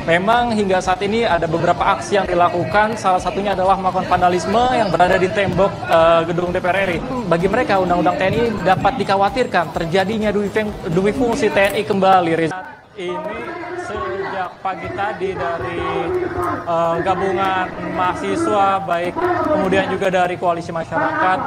Memang hingga saat ini ada beberapa aksi yang dilakukan, salah satunya adalah melakukan vandalisme yang berada di tembok gedung DPR RI. Bagi mereka, Undang-Undang TNI dapat dikhawatirkan terjadinya duwi fungsi TNI kembali. Ini sejak pagi tadi dari gabungan mahasiswa, baik kemudian juga dari koalisi masyarakat,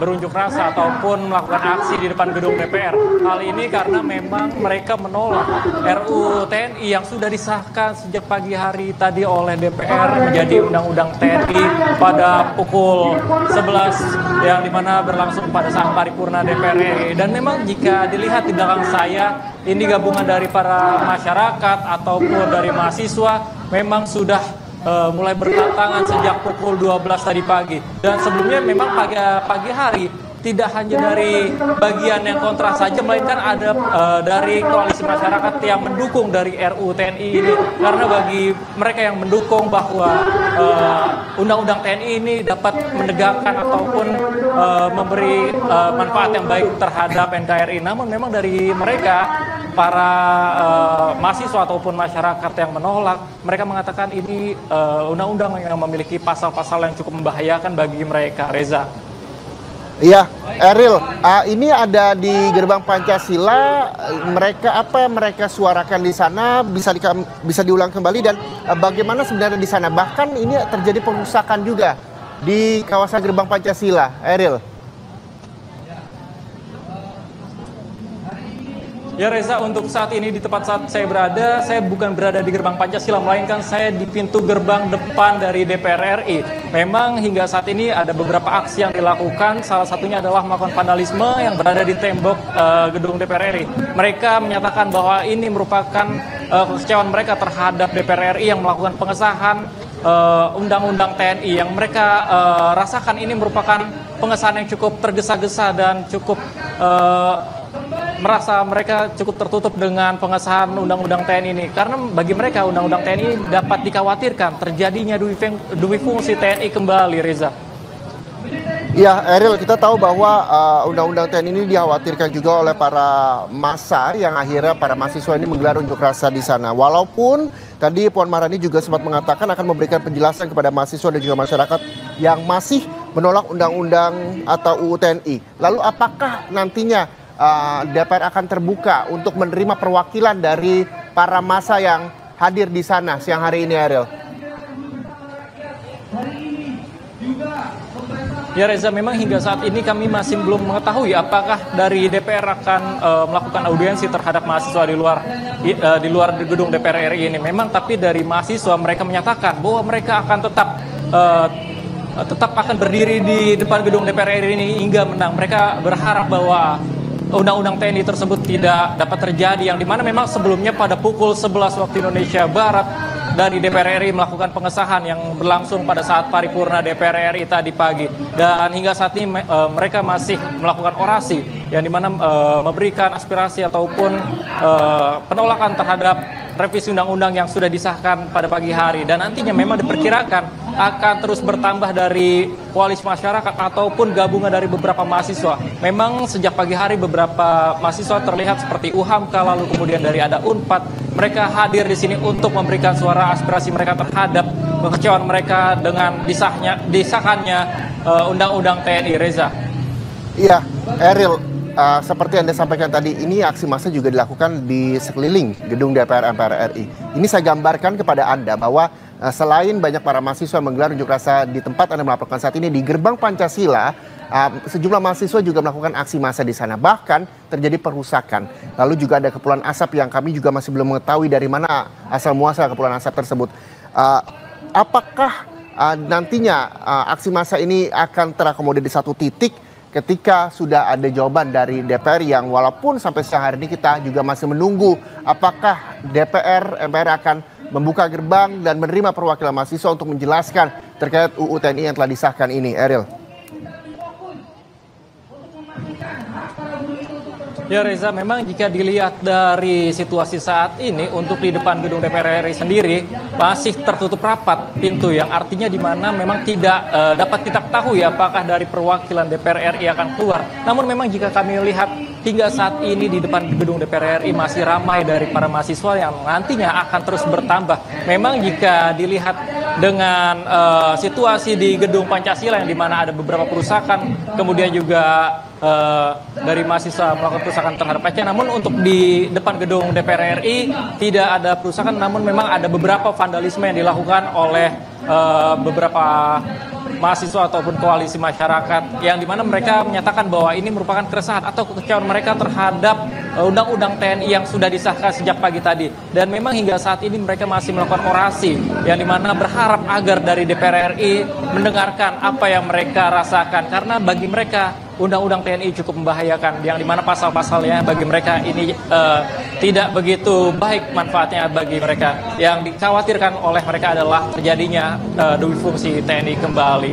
berunjuk rasa ataupun melakukan aksi di depan gedung DPR. Hal ini karena memang mereka menolak RUU TNI yang sudah disahkan sejak pagi hari tadi oleh DPR menjadi Undang-Undang TNI pada pukul 11 yang dimana berlangsung pada saat paripurna DPR RI. Dan memang jika dilihat di belakang saya, ini gabungan dari para masyarakat ataupun dari mahasiswa memang sudah mulai berdatangan sejak pukul 12 tadi pagi. Dan sebelumnya memang pagi hari tidak hanya dari bagian yang kontra saja, melainkan ada dari koalisi masyarakat yang mendukung dari RUU TNI ini. Karena bagi mereka yang mendukung bahwa Undang-Undang TNI ini dapat menegakkan ataupun memberi manfaat yang baik terhadap NKRI. Namun memang dari mereka, para mahasiswa ataupun masyarakat yang menolak, mereka mengatakan ini undang-undang yang memiliki pasal-pasal yang cukup membahayakan bagi mereka. Reza. Iya, Eril, ini ada di gerbang Pancasila. Apa yang mereka suarakan di sana bisa diulang kembali, dan bagaimana sebenarnya di sana? Bahkan ini terjadi pengerusakan juga di kawasan gerbang Pancasila, Eril. Ya Reza, untuk saat ini di tempat saat saya berada, saya bukan berada di gerbang Pancasila, melainkan saya di pintu gerbang depan dari DPR RI. Memang hingga saat ini ada beberapa aksi yang dilakukan, salah satunya adalah melakukan vandalisme yang berada di tembok gedung DPR RI. Mereka menyatakan bahwa ini merupakan kekecewaan mereka terhadap DPR RI yang melakukan pengesahan Undang-Undang TNI yang mereka rasakan ini merupakan pengesahan yang cukup tergesa-gesa dan cukup merasa mereka cukup tertutup dengan pengesahan Undang-Undang TNI ini. Karena bagi mereka Undang-Undang TNI dapat dikhawatirkan terjadinya duwi fungsi TNI kembali, Reza. Ya, Eril, kita tahu bahwa Undang-Undang TNI ini dikhawatirkan juga oleh para massa yang akhirnya para mahasiswa ini menggelar unjuk rasa di sana. Walaupun tadi Puan Maharani juga sempat mengatakan akan memberikan penjelasan kepada mahasiswa dan juga masyarakat yang masih menolak Undang-Undang atau UU TNI. Lalu apakah nantinya DPR akan terbuka untuk menerima perwakilan dari para massa yang hadir di sana siang hari ini, Ariel? Ya Reza, memang hingga saat ini kami masih belum mengetahui apakah dari DPR akan melakukan audiensi terhadap mahasiswa di luar gedung DPR RI ini. Memang tapi dari mahasiswa mereka menyatakan bahwa mereka akan tetap akan berdiri di depan gedung DPR RI ini hingga menang. Mereka berharap bahwa Undang-Undang TNI tersebut tidak dapat terjadi, yang dimana memang sebelumnya pada pukul 11 waktu Indonesia Barat dari DPR RI melakukan pengesahan yang berlangsung pada saat paripurna DPR RI tadi pagi. Dan hingga saat ini mereka masih melakukan orasi yang dimana memberikan aspirasi ataupun penolakan terhadap revisi undang-undang yang sudah disahkan pada pagi hari. Dan nantinya memang diperkirakan akan terus bertambah dari koalisi masyarakat ataupun gabungan dari beberapa mahasiswa. Memang sejak pagi hari beberapa mahasiswa terlihat seperti UHAMKA, lalu kemudian dari ada UNPAD. Mereka hadir di sini untuk memberikan suara aspirasi mereka terhadap kekecewaan mereka dengan disahkannya Undang-Undang TNI. Reza. Iya, Eril, seperti Anda sampaikan tadi, ini aksi massa juga dilakukan di sekeliling gedung DPR MPR RI. Ini saya gambarkan kepada Anda bahwa selain banyak para mahasiswa menggelar unjuk rasa di tempat Anda melaporkan saat ini, di gerbang Pancasila, sejumlah mahasiswa juga melakukan aksi massa di sana. Bahkan terjadi perusakan. Lalu juga ada kepulan asap yang kami juga masih belum mengetahui dari mana asal muasal kepulan asap tersebut. Apakah nantinya aksi massa ini akan terakomodir di satu titik ketika sudah ada jawaban dari DPR, yang walaupun sampai siang hari ini kita juga masih menunggu apakah MPR akan membuka gerbang dan menerima perwakilan mahasiswa untuk menjelaskan terkait UU TNI yang telah disahkan ini, Eril? Ya Reza, memang jika dilihat dari situasi saat ini untuk di depan gedung DPR RI sendiri masih tertutup rapat pintu, yang artinya di mana memang tidak dapat kita ketahui apakah dari perwakilan DPR RI akan keluar. Namun memang jika kami lihat hingga saat ini di depan gedung DPR RI masih ramai dari para mahasiswa yang nantinya akan terus bertambah. Memang jika dilihat dengan situasi di gedung Pancasila yang di mana ada beberapa perusakan, kemudian juga dari mahasiswa melakukan perusakan terhadap Aceh. Namun untuk di depan gedung DPR RI tidak ada perusakan, namun memang ada beberapa vandalisme yang dilakukan oleh beberapa mahasiswa ataupun koalisi masyarakat, yang dimana mereka menyatakan bahwa ini merupakan keresahan atau kekecewaan mereka terhadap undang-undang TNI yang sudah disahkan sejak pagi tadi. Dan memang hingga saat ini mereka masih melakukan orasi, yang dimana berharap agar dari DPR RI mendengarkan apa yang mereka rasakan, karena bagi mereka undang-undang TNI cukup membahayakan, yang dimana pasal-pasalnya bagi mereka ini tidak begitu baik manfaatnya bagi mereka. Yang dikhawatirkan oleh mereka adalah terjadinya duifungsi TNI kembali.